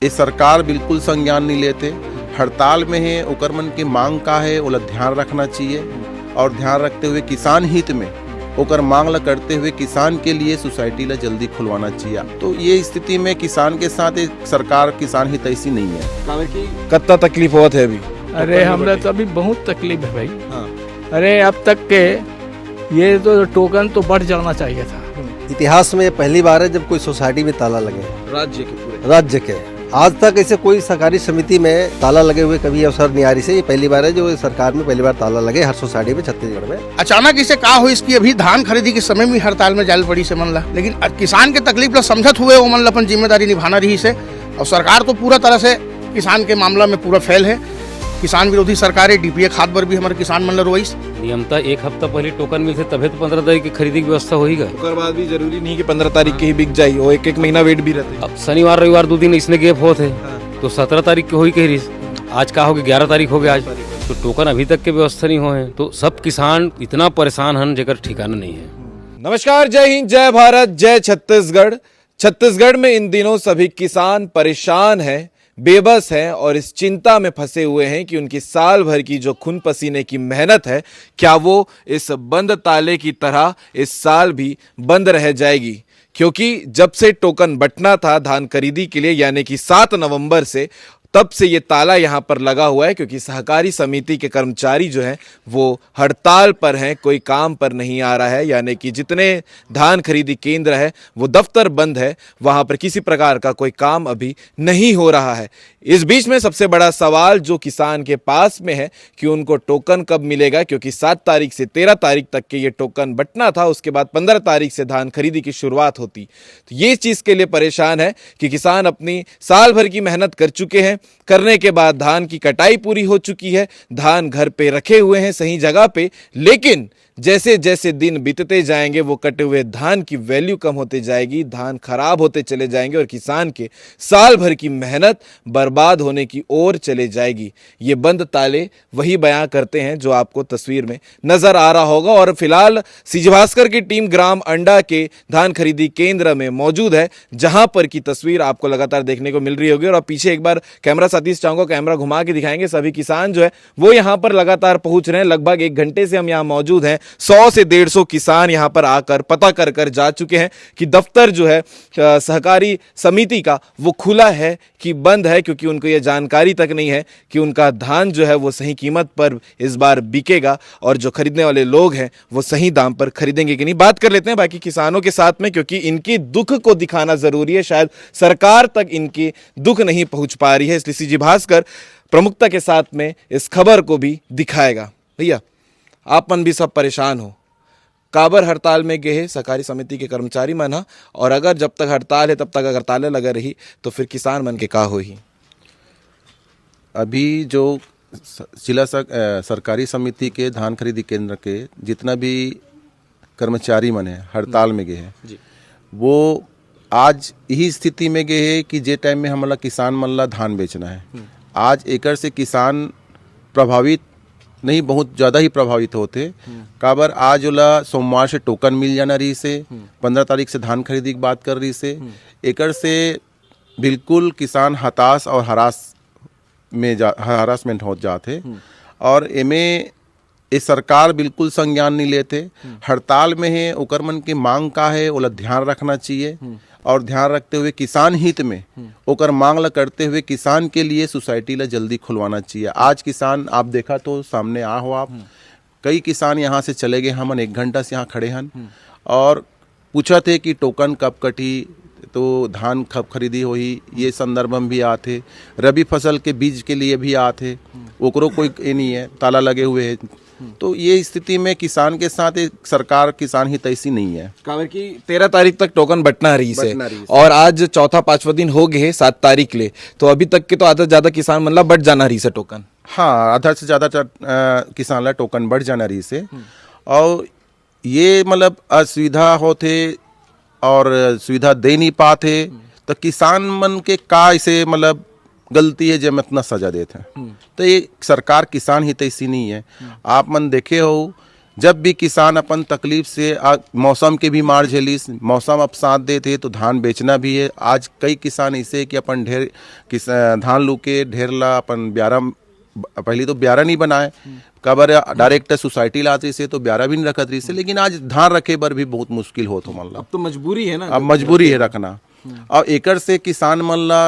ये सरकार बिल्कुल संज्ञान नहीं लेते, हड़ताल में है। ओकर मन की मांग का है ओला ध्यान रखना चाहिए और ध्यान रखते हुए किसान हित में ओकर मांग ला करते हुए किसान के लिए सोसाइटी ला जल्दी खुलवाना चाहिए। तो ये स्थिति में किसान के साथ एक सरकार किसान हित ऐसी नहीं है। कितना तकलीफ होता है अभी? अरे हमरा तो अभी बहुत तकलीफ है भाई। हाँ। अरे अब तक के ये तो टोकन तो बढ़ जाना चाहिए था। इतिहास में पहली बार है जब कोई सोसाइटी में ताला लगे, राज्य के पूरे राज्य के। आज तक ऐसे कोई सरकारी समिति में ताला लगे हुए कभी अवसर नहीं आ रही से। ये पहली बार है जो सरकार में पहली बार ताला लगे हर सोसाइटी में छत्तीसगढ़ में। अचानक इसे का हो इसकी अभी धान खरीदी के समय में हड़ताल में जाल पड़ी से मन ला, लेकिन किसान के तकलीफ ला समझत हुए वो मन ला अपन जिम्मेदारी निभाना रही से। और सरकार तो पूरा तरह से किसान के मामला में पूरा फेल है। किसान विरोधी सरकार है। डीपीए खाद पर भी हमारे किसान मन ला रोइस। नियमता एक हफ्ता पहले टोकन मिलते तभी तो 15 तारीख की खरीदी की व्यवस्था होगा। उसके बाद भी जरूरी नहीं कि 15 तारीख के ही बिक जाये, वो एक महीना वेट भी रहते। अब शनिवार रविवार 2 दिन इसने गैप होते तो 17 तारीख की हुई कही। आज का हो गया 11 तारीख हो गया आज, तो टोकन अभी तक के व्यवस्था नहीं हुए हैं। तो सब किसान इतना परेशान हैं जेकर ठिकाना नहीं है। नमस्कार, जय हिंद, जय भारत, जय छत्तीसगढ़। छत्तीसगढ़ में इन दिनों सभी किसान परेशान हैं, बेबस हैं और इस चिंता में फंसे हुए हैं कि उनकी साल भर की जो खून पसीने की मेहनत है, क्या वो इस बंद ताले की तरह इस साल भी बंद रह जाएगी। क्योंकि जब से टोकन बंटना था धान खरीदी के लिए, यानी कि 7 नवंबर से, तब से ये ताला यहाँ पर लगा हुआ है। क्योंकि सहकारी समिति के कर्मचारी जो हैं वो हड़ताल पर हैं, कोई काम पर नहीं आ रहा है। यानी कि जितने धान खरीदी केंद्र है वो दफ्तर बंद है, वहाँ पर किसी प्रकार का कोई काम अभी नहीं हो रहा है। इस बीच में सबसे बड़ा सवाल जो किसान के पास में है कि उनको टोकन कब मिलेगा। क्योंकि 7 तारीख से 13 तारीख तक के ये टोकन बंटना था, उसके बाद 15 तारीख से धान खरीदी की शुरुआत होती। तो ये चीज़ के लिए परेशान है कि किसान अपनी साल भर की मेहनत कर चुके हैं, करने के बाद धान की कटाई पूरी हो चुकी है, धान घर पे रखे हुए हैं सही जगह पे, लेकिन जैसे जैसे दिन बीतते जाएंगे वो कटे हुए धान की वैल्यू कम होते जाएगी, धान खराब होते चले जाएंगे और किसान के साल भर की मेहनत बर्बाद होने की ओर चले जाएगी। ये बंद ताले वही बयां करते हैं जो आपको तस्वीर में नजर आ रहा होगा। और फिलहाल सीजी भास्कर की टीम ग्राम अंडा के धान खरीदी केंद्र में मौजूद है, जहां पर की तस्वीर आपको लगातार देखने को मिल रही होगी। और पीछे एक बार कैमरा साथी चाहूंगा, कैमरा घुमा के दिखाएंगे। सभी किसान जो है वो यहाँ पर लगातार पहुंच रहे हैं। लगभग 1 घंटे से हम यहाँ मौजूद हैं। 100 से 150 किसान यहां पर आकर पता कर जा चुके हैं कि दफ्तर जो है सहकारी समिति का वो खुला है कि बंद है। क्योंकि उनको ये जानकारी तक नहीं है कि उनका धान जो है वो सही कीमत पर इस बार बिकेगा और जो खरीदने वाले लोग हैं वो सही दाम पर खरीदेंगे कि नहीं। बात कर लेते हैं बाकी किसानों के साथ में, क्योंकि इनकी दुख को दिखाना जरूरी है। शायद सरकार तक इनकी दुख नहीं पहुंच पा रही है, इसलिए सीजी भास्कर प्रमुखता के साथ में इस खबर को भी दिखाएगा। भैया, आप मन भी सब परेशान हो, काबर हड़ताल में गए सहकारी समिति के कर्मचारी मन हा, और अगर जब तक हड़ताल है तब तक अगर ताले लगा रही तो फिर किसान मन के का होही। अभी जो जिला सरकारी समिति के धान खरीदी केंद्र के जितना भी कर्मचारी मन है हड़ताल में गए हैं, वो आज यही स्थिति में गए हैं कि जे टाइम में हमला किसान मन ला धान बेचना है। आज एकड़ से किसान प्रभावित नहीं, बहुत ज़्यादा ही प्रभावित होते। काबर आज ओला सोमवार से टोकन मिल जाना रही से, 15 तारीख से धान खरीदी की बात कर रही से, एकड़ से बिल्कुल किसान हताश और हरासमेंट हो जाते। और एमे ये सरकार बिल्कुल संज्ञान नहीं लेते, हड़ताल में है। ओकर मन की मांग का है ओला ध्यान रखना चाहिए और ध्यान रखते हुए किसान हित में ओकर मांग ला करते हुए किसान के लिए सोसाइटी ला जल्दी खुलवाना चाहिए। आज किसान आप देखा तो सामने आ हो आप, कई किसान यहाँ से चले गए। हमन 1 घंटा से यहाँ खड़े हन और पूछा थे कि टोकन कब कटी, तो धान कब खरीदी होही, ये संदर्भ में भी आते। रबी फसल के बीज के लिए भी आते, ओकरो कोई ये नहीं है, ताला लगे हुए है। तो ये स्थिति में किसान के साथ एक सरकार किसान हित ऐसी नहीं है। काबर की 13 तारीख तक टोकन बंटना रही से और आज चौथा 5वां दिन हो गए 7 तारीख ले, तो अभी तक के तो आधा से ज्यादा किसान मतलब बंट जाना रही से टोकन। हाँ, आधा से ज़्यादा किसान ला टोकन बढ़ जाना रही से। और ये मतलब असुविधा होते और सुविधा दे नहीं पाते, तो किसान मन के का इसे मतलब गलती है जब इतना सजा देते हैं। तो ये सरकार किसान हित ऐसी नहीं है। आप मन देखे हो जब भी किसान अपन तकलीफ से मौसम के भी मार झेलिस, मौसम अब साथ देते तो धान बेचना भी है। आज कई किसान ऐसे कि अपन धान लू के ढेर ला अपन ब्यारा, पहले तो ब्यारा नहीं बनाए, कबर डायरेक्ट सोसाइटी लाते से तो ब्यारा भी नहीं रखत रही से, लेकिन आज धान रखे बर भी बहुत मुश्किल हो तो मन ला। अब तो मजबूरी है ना, अब मजबूरी है रखना। और एकड़ से किसान मन ला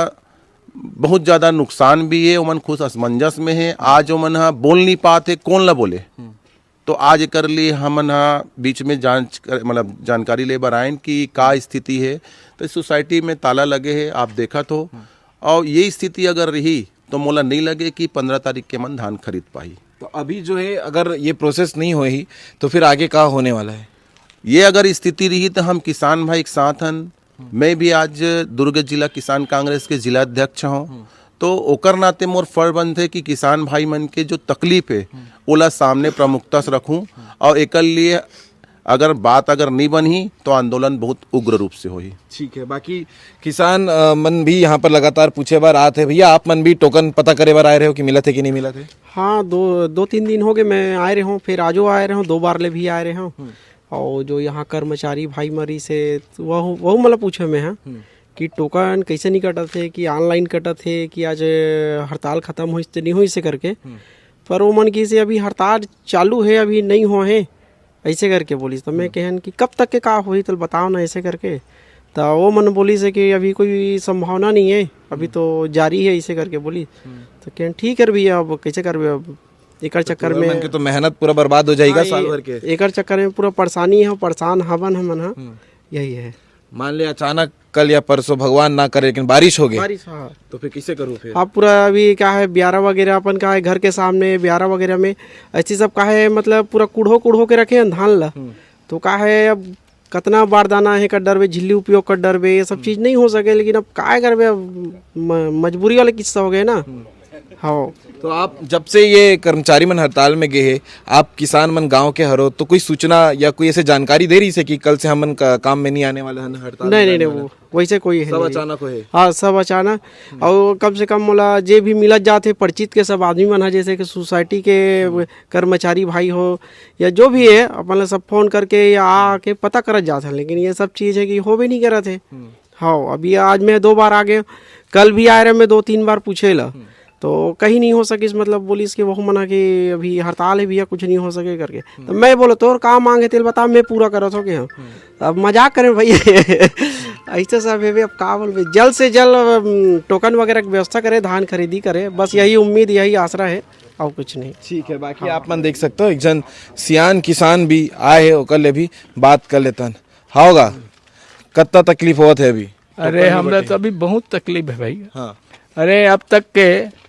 बहुत ज्यादा नुकसान भी है, ओमन खुश असमंजस में है। आज ओमन हा बोल नहीं पाते, कौन ला बोले। तो आज कर लिए हमन हा बीच में मतलब जानकारी ले बर आयन कि का स्थिति है। तो सोसाइटी में ताला लगे है, आप देखा तो, और ये स्थिति अगर रही तो मोला नहीं लगे कि 15 तारीख के मन धान खरीद पाई। तो अभी जो है अगर ये प्रोसेस नहीं हुई तो फिर आगे क्या होने वाला है? ये अगर स्थिति रही तो हम किसान भाई एक साथ हन। मैं भी आज दुर्ग जिला किसान कांग्रेस के जिला अध्यक्ष हूँ, तो ओकर नाते मोर फर्ज बंद है कि किसान भाई मन के जो तकलीफ है ओला सामने प्रमुखता से रखूं, और एक लिए अगर बात नहीं बनी तो आंदोलन बहुत उग्र रूप से होई। ठीक है, बाकी किसान मन भी यहाँ पर लगातार पूछे बार आते हैं। भैया आप मन भी टोकन पता करे बार आए रहे हो कि मिला थे कि नहीं मिला थे? हाँ, दो तीन दिन हो गए मैं आए रहा हूँ, फिर आजो आए रहा हूँ, 2 बार ले भी आए रहा हूँ। और जो यहाँ कर्मचारी भाई मरी से वह मतलब पूछे में है कि टोकन कैसे नहीं कटा थे, कि ऑनलाइन कटा थे, कि आज हड़ताल खत्म हुई तो नहीं हुई से करके। पर वो मन की से अभी हड़ताल चालू है, अभी नहीं हुआ है ऐसे करके बोली। तो मैं कहन कि कब तक के का हुई तो बताओ ना ऐसे करके। तो वो मन बोली से कि अभी कोई संभावना नहीं है, अभी तो जारी है ऐसे करके बोली। तो कहन ठीक है भैया, अब कैसे कर अब एकर चक्कर में तो मेहनत पूरा बर्बाद हो जाएगा साल भर के। एकर चक्कर में पूरा परेशानी है, परेशान हवन हमन हा, यही है। मान लिया अचानक कल या परसों भगवान ना करे लेकिन बारिश हो गई, बारिश, हाँ, तो फिर कैसे करूँ फिर? आप पूरा अभी क्या है ब्यारा वगैरह अपन का है घर के सामने, ब्यारा वगैरह में ऐसी सब का है, मतलब पूरा कुढ़ो के रखे हैं धान ला। तो का है अब कितना बारदाना है कर डरबे, झिल्ली उपयोग कर डरबे, ये सब चीज नहीं हो सके। लेकिन अब काय करबे, अब मजबूरी वाले किस्सा हो गए ना। हाँ, तो आप जब से ये कर्मचारी मन हड़ताल में गए हैं, आप किसान मन गांव के हरो, तो कोई सूचना या कोई ऐसे जानकारी दे रही से कि कल से हम मन काम में नहीं आने वाले हैं हड़ताल? नहीं, वो वैसे कोई है सब नहीं। अचानक हो है? हाँ, सब अचानक। और कम से कम मोला जे भी मिलत जाते परिचित के सब आदमी मन है, जैसे कि सोसाइटी के कर्मचारी भाई हो या जो भी है, अपन सब फोन करके या आके पता करत जाते हैं। लेकिन ये सब चीज़ है कि हो भी नहीं करा थे। हाँ, अभी आज मैं 2 बार आ गए, कल भी आए रहे, मैं 2-3 बार पूछे ला, तो कहीं नहीं हो सके। मतलब बोली इसके वो मना कि अभी हड़ताल है भैया, कुछ नहीं हो सके करके। तो मैं बोलो तोर काम मांगे तेल बता, मैं पूरा करो तो क्या। अब मजाक करें भैया ऐसे सब है। अब का बोल, जल्द से जल्द टोकन वगैरह की व्यवस्था करे, धान खरीदी करे, बस यही उम्मीद, यही आसरा है, और कुछ नहीं। ठीक है, बाकी आप मन देख सकते हो एक जन सियान किसान भी आए है, ओकर ले भी बात कर लेतन। हाँ होगा, कितना तकलीफ होत है अभी? अरे हमने तो अभी बहुत तकलीफ है भाई। हाँ, अरे अब तक के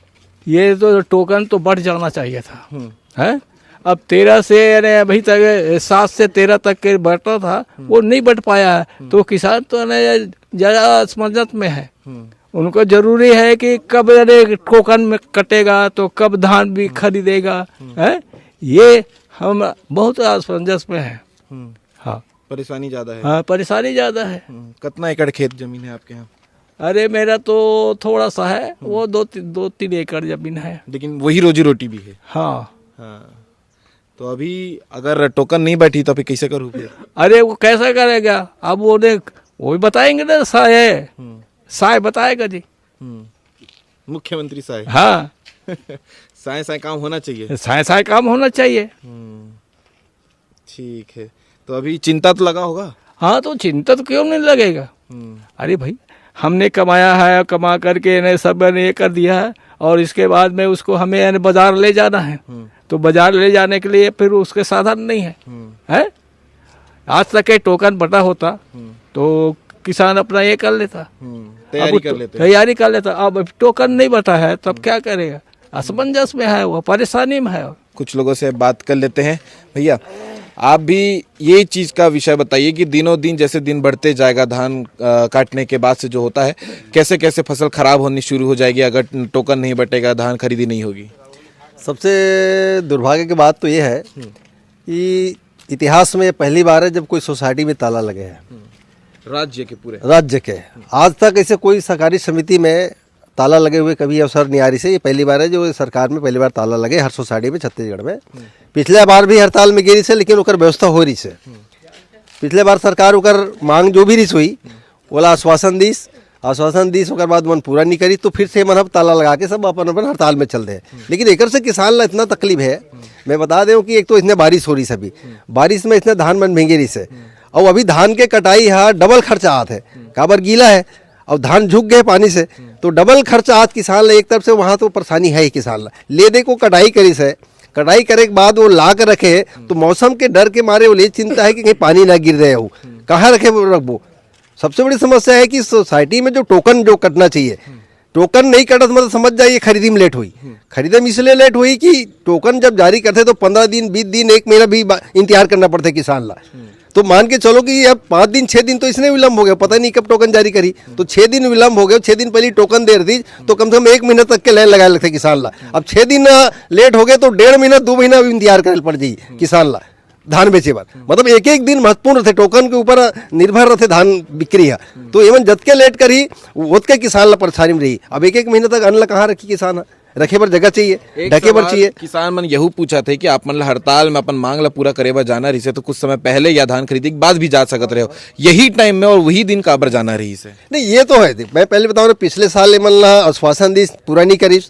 ये तो टोकन तो बढ़ जाना चाहिए था, है? अब 13 से यानी अभी तक 7 से 13 तक के बढ़ता था, वो नहीं बढ़ पाया है। तो किसान तो ज्यादा असमंजस में है। उनको जरूरी है कि कब टोकन में कटेगा तो कब धान भी खरीदेगा, है? ये हम बहुत असमंजस में है। हाँ, परेशानी ज्यादा है। हाँ, परेशानी ज्यादा है। कितना एकड़ खेत जमीन है आपके यहाँ? अरे मेरा तो थोड़ा सा है, वो 2-3 एकड़ जमीन है, लेकिन वही रोजी रोटी भी है। हाँ। हाँ, तो अभी अगर टोकन नहीं बैठी तो फिर कैसे करूँ फिर? अरे वो कैसा करेगा, अब वो भी बताएंगे ना, साय बताएगा जी। मुख्यमंत्री साहब। हाँ साय काम होना चाहिए। साय काम होना चाहिए। ठीक है, तो अभी चिंता तो लगा होगा? हाँ, तो चिंता तो क्यों नहीं लगेगा। अरे भाई, हमने कमाया है, कमा करके ने सब ने ये कर दिया है, और इसके बाद में उसको हमें बाजार ले जाना है। तो बाजार ले जाने के लिए फिर उसके साधन नहीं है, है? आज तक के टोकन बटा होता तो किसान अपना ये कर लेता, तैयारी कर लेता। अब टोकन नहीं बटा है, तब क्या करेगा? असमंजस में है, वो परेशानी में है। कुछ लोगों से बात कर लेते हैं। भैया, आप भी ये चीज का विषय बताइए कि दिनों दिन जैसे दिन बढ़ते जाएगा, धान काटने के बाद से जो होता है, कैसे कैसे फसल खराब होनी शुरू हो जाएगी अगर टोकन नहीं बटेगा, धान खरीदी नहीं होगी? सबसे दुर्भाग्य की बात तो ये है कि इतिहास में पहली बार है जब कोई सोसाइटी में ताला लगे हैं, राज्य के पूरे राज्य के। आज तक ऐसे कोई सहकारी समिति में ताला लगे हुए कभी अवसर नहीं आ रही से, ये पहली बार है जो सरकार में पहली बार ताला लगे 100 सोसाइटी में छत्तीसगढ़ में। पिछले बार भी हड़ताल में गिरी से, लेकिन ओकर व्यवस्था हो रही से। पिछले बार सरकार ओकर मांग जो भी रिस हुई बोला आश्वासन दीस ओकर बाद मन पूरा नहीं करी, तो फिर से मन अब ताला लगा के सब अपन अपन हड़ताल में चल दे। लेकिन एकर से किसान ला इतना तकलीफ है, मैं बता दूं कि एक तो इसने बारिश हो रही सभी, बारिश में इसने धान मन भींगे रही से, और अभी धान के कटाई है डबल खर्चा आत है, काबर गीला है और धान झुक गए पानी से, तो डबल खर्चा आत किसान ला। एक तरफ से वहाँ तो परेशानी है ही किसान ला, ले दे को कटाई करी से, कटाई करे के बाद वो ला कर रखे तो मौसम के डर के मारे वो ये चिंता है कि कहीं पानी ना गिर रहे हो, कहाँ रखे रखबो। सबसे बड़ी समस्या है कि सोसाइटी में जो टोकन जो कटना चाहिए, टोकन नहीं कटा तो मतलब समझ जाइए खरीदी में लेट हुई। खरीदे में इसलिए लेट हुई कि टोकन जब जारी करते तो 15 दिन 20 दिन 1 महीना भी इंतजार करना पड़ता है किसान ला। तो मान के चलो कि अब 5 दिन 6 दिन तो इसने विलम्ब हो गया, पता नहीं कब टोकन जारी करी, तो 6 दिन विलम्ब हो गया। 6 दिन पहले टोकन दे रही तो कम से कम 1 महीना तक के लाइन लगा लगते किसान ला। अब 6 दिन लेट हो गए तो 1.5 महीना 2 महीना भी इंतजार करे पड़ जाइए किसान ला धान बेचे बार। मतलब एक एक दिन महत्वपूर्ण रहते, टोकन के ऊपर निर्भर रहते धान बिक्री है, तो एवं जतके लेट करी उतके किसान ला परेशानी में रही। अब एक महीना तक अन्न ला कहाँ रखी किसान, रखे पर जगह चाहिए, ढके पर चाहिए। किसान मन यहू पूछा थे कि आप मन ला हड़ताल में अपन मांग ला पूरा करे बर जाना रही से, तो कुछ समय पहले या धान खरीदी के बाद भी जा सकत रहे हो, यही टाइम में और वही दिन काबर जाना रही से? नहीं ये तो है, मैं पहले बताऊँ ना, पिछले साल मन ला आश्वासन दी पूरा नहीं करी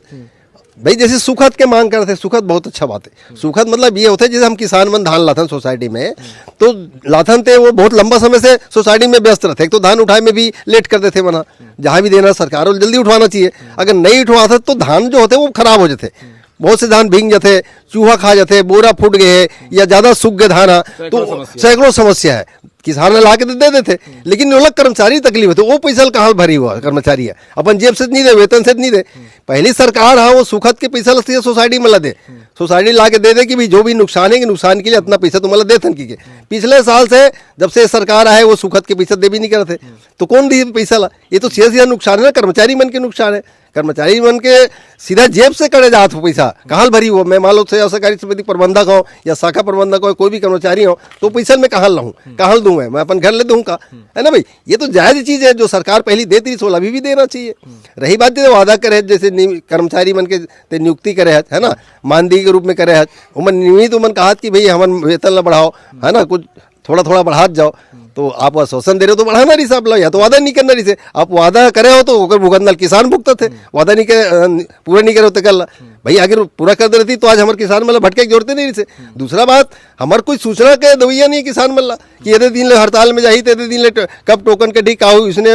भाई। जैसे सुखद के मांग करते, सुखद बहुत अच्छा बात है। सुखद मतलब ये होता है जैसे हम किसान मन धान लाथन सोसाइटी में, तो लाथन थे वो बहुत लंबा समय से सोसाइटी में व्यस्त रहते, तो धान उठाए में भी लेट करते थे मना, जहाँ भी देना सरकार को जल्दी उठवाना चाहिए। अगर नहीं उठवाते तो धान जो होते वो खराब हो जाते, बहुत से धान भींग जाते, चूहा खा जाते, बोरा फूट गए या ज्यादा सूख गए धान, तो सैकड़ों समस्या है। किसान ला के दे देते, लेकिन वो लोग कर्मचारी तकलीफ है, तो वो पैसा कहाँ भरी हुआ कर्मचारी है, अपन जेब से नहीं दे, वेतन से नहीं दे। पहली सरकार है वो सुखद के पैसा लगती है सोसाइटी में ला दे, सोसाइटी ला के दे कि भाई जो भी नुकसान है कि नुकसान के लिए इतना पैसा तुम्हारा देथन की। पिछले साल से जब से सरकार आए वो सुखद के पैसा दे भी नहीं करते, तो कौन दी पैसा ला? ये तो सीधा नुकसान है ना, कर्मचारी मन के नुकसान है। कर्मचारी मन के सीधा जेब से करे जात हो पैसा, कहाँ भरी हो? मैं मान लो सहकारी समिति प्रबंधक हो या शाखा प्रबंधक हो, कोई भी कर्मचारी हो, तो पैसा मैं कहाँ लाऊं, कहाँ दूं? मैं अपन घर ले दूंगा, है ना भाई? ये तो जायज चीज है, जो सरकार पहली देती रही सो अभी भी देना चाहिए। रही बात जो वादा करे जैसे कर्मचारी मन के नियुक्ति करे है ना, मानदेय के रूप में करे है, उमन नियमित उमन कहा कि भाई हमन वेतन ला बढ़ाओ, है ना, कुछ थोड़ा थोड़ा बढ़ा जाओ। तो आप आश्वासन दे रहे हो तो बढ़ाना रही साहब, या तो वादा नहीं करना रही से। आप वादा करे हो तो भुगतना किसान भुगतत थे, वादा नहीं करे, पूरा नहीं करे हो तो कर ला भाई। अगर पूरा कर दे रही तो आज हमारे किसान मतलब भटके जोड़ते नहीं रही से। दूसरा बात, हमारे कोई सूचना के दवैया नहीं है किसान मतलब कि ये दिन ले हड़ताल में जाही, ते दिन ले कब टोकन के ढी का हुई, उसने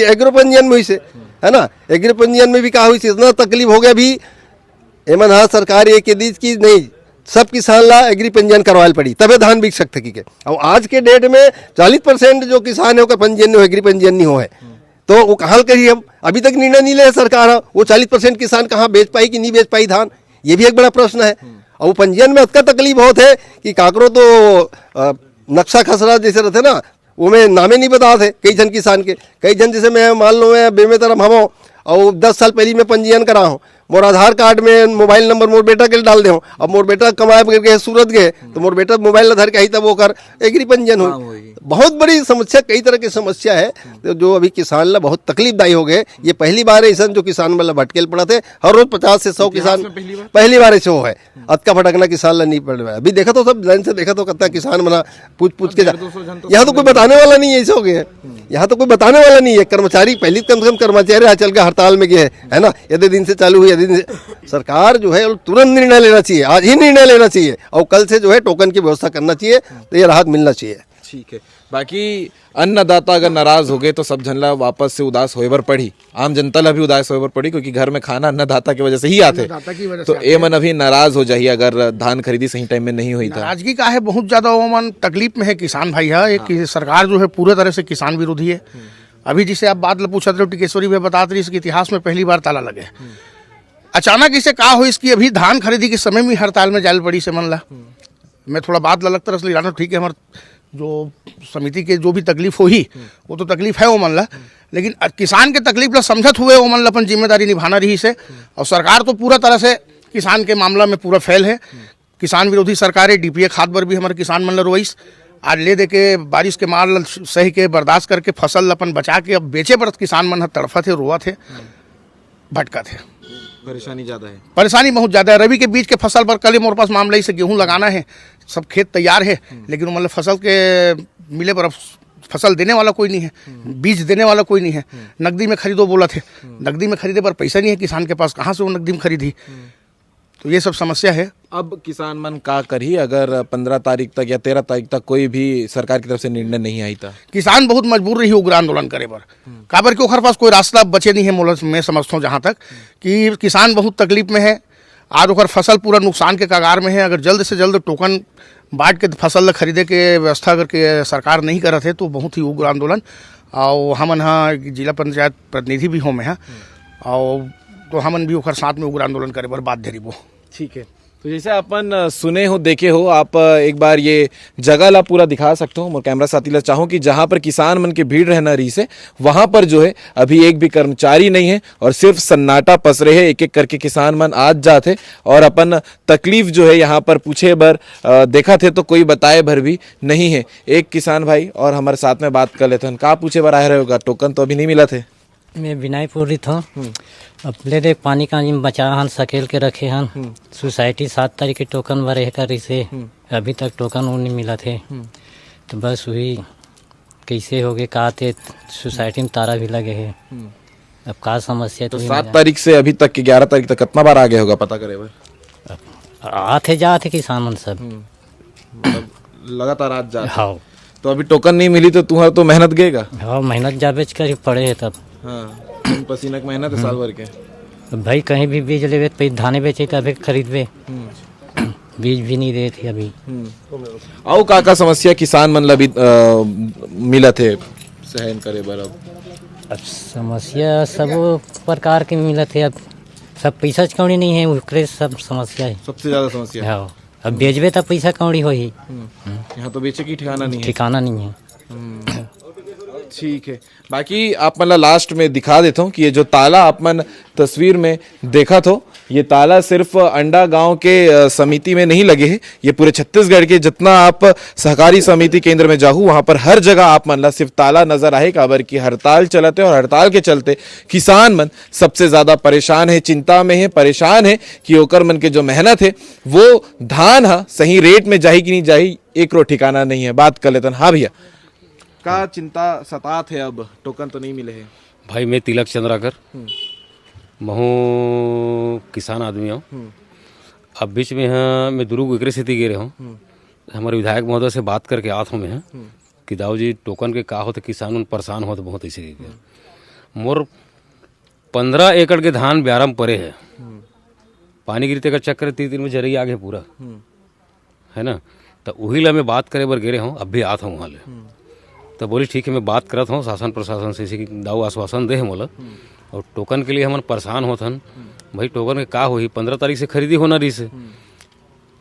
एग्रो पंजीयन में हुई से, है ना, एग्रो पंजीयन में भी कहा हुई से। इतना तकलीफ हो गया भी एमन, हाँ सरकार ये के दी कि नहीं सब किसान ला एग्री पंजीयन करवाल पड़ी तबे धान बिक सकते की के। और आज के डेट में 40% जो किसान है पंजीयन नहीं हो, एग्री पंजीयन नहीं हो है, तो वो कहाँ करिए? हम अभी तक निर्णय नहीं ले सरकार, वो 40% किसान कहाँ बेच पाई कि नहीं बेच पाई धान, ये भी एक बड़ा प्रश्न है। और वो पंजीयन में अतका तकलीफ बहुत है कि काकरो तो नक्शा खसरा जैसे रहते ना, वो में नामे नहीं बता थे कई जन किसान के। कई जन जैसे मैं मान लो मैं बेमे तरफ हम और 10 साल पहले मैं पंजीयन करा हूँ, मोर आधार कार्ड में मोबाइल नंबर मोर बेटा के डाल दे हूँ। अब मोर बेटा कमाए गए सूरत गए तो मोर बेटा मोबाइल आधार के आई तब वो कर एग्री पंजीयन हो। बहुत बड़ी समस्या, कई तरह की समस्या है जो अभी किसान ला बहुत तकलीफदायी हो गए। ये पहली बार है ऐसा जो किसान मतलब भटकेल पड़ा थे, हर रोज 50 से 100 किसान पहली बार ऐसे हो है। अतका भटकना किसान ला नहीं पड़ रहा है। अभी देखा तो सब लाइन से देखा तो कितना किसान बना पूछ के यहाँ तो कोई बताने वाला नहीं है, ऐसे हो गए यहाँ तो कोई बताने वाला नहीं है। कर्मचारी पहले कम से कम कर्मचारी आज चल के हड़ताल में गए है ना, यदि दिन से चालू हुई यदि दिन से। सरकार जो है तुरंत निर्णय लेना चाहिए, आज ही निर्णय लेना चाहिए और कल से जो है टोकन की व्यवस्था करना चाहिए, तो ये राहत मिलना चाहिए। ठीक है। बाकी अन्नदाता अगर नाराज हो गए तो सब जनला वापस से उदास होए बर पड़ी, आम जनता ला भी उदास होए बर पड़ी, क्योंकि घर में खाना अन्नदाता की वजह से ही आते। तो ए मन अभी नाराज हो जाइए अगर धान खरीदी सही टाइम में नहीं हुई था। नाराजगी का है बहुत ज्यादा, वो मन तकलीफ में है किसान भाई है। एक सरकार जो है पूरे तरह से किसान विरोधी है। अभी जिसे आप बात पूछा थे टिकेश्वरी भाई बता रही इसके इतिहास में पहली बार ताला लगे। अचानक इसे कहा हो इसकी अभी धान खरीदी के समय में हड़ताल में जाल पड़ी से मन ला। मैं थोड़ा बात लगता रहा, ठीक है हमारे जो समिति के जो भी तकलीफ हुई वो तो तकलीफ है वो मन ला, लेकिन किसान के तकलीफ ला समझत हुए वो मन ला अपन जिम्मेदारी निभाना रही से। और सरकार तो पूरा तरह से किसान के मामला में पूरा फेल है। किसान विरोधी सरकार है। डीपीए खाद पर भी हमारे किसान मन ला रोइस आज ले दे के बारिश के मार सही के बर्दाश्त करके फसल अपन बचा के अब बेचे पर किसान मन तड़फा थे रोआ थे। भटका थे। परेशानी ज्यादा है। परेशानी बहुत ज़्यादा है। रबी के बीज के फसल पर कल ही मोरे पास मामला से गेहूं लगाना है, सब खेत तैयार है, लेकिन मतलब फसल के मिले पर अब फसल देने वाला कोई नहीं है, बीज देने वाला कोई नहीं है। नकदी में खरीदो बोला थे, नकदी में खरीदे पर पैसा नहीं है किसान के पास, कहाँ से वो नकदी में खरीदी। तो ये सब समस्या है। अब किसान मन का करी अगर 15 तारीख तक या 13 तारीख तक कोई भी सरकार की तरफ से निर्णय नहीं आई था? किसान बहुत मजबूर रही उग्र आंदोलन करे पर, काबर के ओखर पास कोई रास्ता बचे नहीं है। मोला मैं समझता हूँ जहाँ तक कि किसान बहुत तकलीफ में है। आज ओखर फसल पूरा नुकसान के कगार में है। अगर जल्द से जल्द टोकन बांट के फसल खरीदे के व्यवस्था करके सरकार नहीं करत है तो बहुत ही उग्र आंदोलन। और हमन हाँ जिला पंचायत प्रतिनिधि भी हों में है, और तो हमन भी ओखर साथ में उग्र आंदोलन करे पर बाध्य रही। ठीक है, तो जैसे अपन सुने हो देखे हो, आप एक बार ये जगह ला पूरा दिखा सकते हो। मोर कैमरा साथी ला चाहूँ कि जहाँ पर किसान मन की भीड़ रहना रही से वहां पर जो है अभी एक भी कर्मचारी नहीं है और सिर्फ सन्नाटा पस रहे हैं। एक एक करके किसान मन आज जाते और अपन तकलीफ जो है यहाँ पर पूछे भर देखा थे तो कोई बताए भर भी नहीं है। एक किसान भाई और हमारे साथ में बात कर लेते हैं। कहाँ पूछे भर आए रहे होगा? टोकन तो अभी नहीं मिला थे। मैं विनय पूरी था। अब ले दे पानी का बचा हन सकेल के रखे हन। सोसाइटी 7 तारीख के टोकन भरे कर से अभी तक टोकन वो नहीं मिला थे। तो बस वही कैसे हो गए कहा थे, सोसाइटी में तारा भी लगे है। अब का समस्या तो 7 तारीख से अभी तक 11 तारीख तक कितना बार आ गया होगा पता करे भाई? आते जाते किसान मन सब मतलब लगातार आज जा। हाँ, तो अभी टोकन नहीं मिली तो तुम्हारा तो मेहनत गएगा। हाँ मेहनत जाबेच कर पड़े है तब। हाँ, पसीना की मेहनत है साल भर के। भाई कहीं भी बीज लेवे तो धाने बेचे तभी खरीदवे, बीज भी नहीं दे थे अभी। आओ का समस्या किसान मन ला भी मिला थे सहन करे बर? अब समस्या सब प्रकार के मिला थे। अब सब पैसा कौड़ी नहीं है, उकरे सब समस्या है। सबसे ज्यादा समस्या हाँ, अब बेचबे तब पैसा कौड़ी हो ही। यहाँ तो बेचे की ठिकाना नहीं है। ठिकाना नहीं है। ठीक है, बाकी आप मतलब लास्ट में दिखा देता हूँ कि ये जो ताला आप मन तस्वीर में देखा तो ये ताला सिर्फ अंडा गांव के समिति में नहीं लगे हैं। ये पूरे छत्तीसगढ़ के जितना आप सहकारी समिति केंद्र में जाहू वहां पर हर जगह आप मन ला सिर्फ ताला नजर आए। काबर की हड़ताल चलते और हड़ताल के चलते किसान मन सबसे ज्यादा परेशान है, चिंता में है, परेशान है कि ओकर मन के जो मेहनत है वो धान है सही रेट में जाही कि नहीं जाही एक रो ठिकाना नहीं है। बात कर लेते। हाँ भैया, का चिंता सतात है? अब टोकन तो नहीं मिले हैं। भाई मैं तिलक चंद्राकर महू किसान आदमी हूँ। अब बीच में यहाँ मैं दुर्ग एकरे स्थिति गिरे हूँ। हमारे विधायक महोदय से बात करके आत हूँ मैं कि दाऊ जी टोकन के का होते किसान उन परेशान होते बहुत ऐसे। मोर 15 एकड़ के धान ब्यारम परे है, पानी गिरते का चक्कर 3 में जरिए आगे पूरा है ना। तो वही ला मैं बात करे बर गिरे हूँ। अब भी आत हूँ वहाँ ले। तो बोली ठीक है मैं बात करत हूँ शासन प्रशासन से कि दाऊ आश्वासन दे है मोला और टोकन के लिए हम परेशान होत हन। भाई टोकन के का होही 15 तारीख से खरीदी होना रही से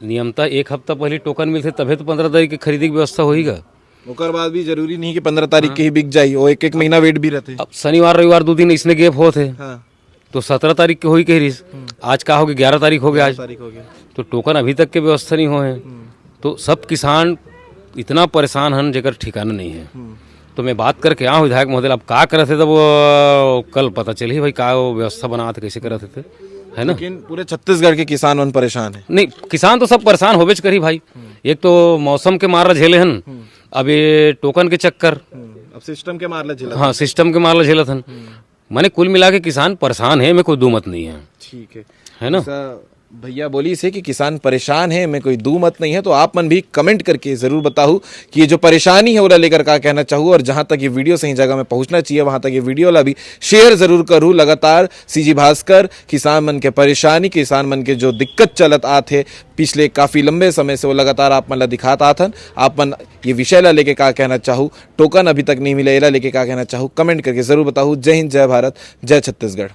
नियमता 1 हफ्ता पहले टोकन मिलते तभी तो 15 तारीख की खरीदी की व्यवस्था होईगा। ओकर बाद भी जरूरी नहीं कि 15 तारीख के ही बिक जाये, वो एक महीना वेट भी रहते। अब शनिवार रविवार 2 दिन इसने गैप होते तो 17 तारीख के होई कह रही। आज का हो गया 11 तारीख हो गया आज, तो टोकन अभी तक के व्यवस्था नहीं हुए हैं। तो सब किसान इतना परेशान हन जेकर ठिकाना नहीं है। तो मैं बात करके आऊँ विधायक महोदय अब का करे थे, तब वो कल पता चली भाई का व्यवस्था बना थे कैसे करे थे है ना। लेकिन पूरे छत्तीसगढ़ के किसान उन परेशान है। नहीं किसान तो सब परेशान होबेच करी भाई। एक तो मौसम के मार झेले हन, अब ये टोकन के चक्कर, अब सिस्टम के मारला झेला। हाँ सिस्टम के मारला झेलत हन। मैंने कुल मिला के किसान परेशान है, में कोई दो मत नहीं है। ठीक है ना। भैया बोली से कि किसान परेशान है, मैं कोई दू मत नहीं है। तो आप मन भी कमेंट करके जरूर बताओ कि ये जो परेशानी है वो लेकर का कहना चाहूँ, और जहां तक ये वीडियो सही जगह में पहुंचना चाहिए वहां तक ये वीडियो ला भी शेयर जरूर करूँ। लगातार सीजी भास्कर किसान मन के परेशानी, किसान मन के जो दिक्कत चलत आते पिछले काफी लंबे समय से वो लगातार आप मन ला दिखाता आथन। आप मन ये विषय ला लेके का कहना चाहूँ, टोकन अभी तक नहीं मिले एला लेके का कहना चाहूँ, कमेंट करके जरूर बताओ। जय हिंद, जय भारत, जय छत्तीसगढ़।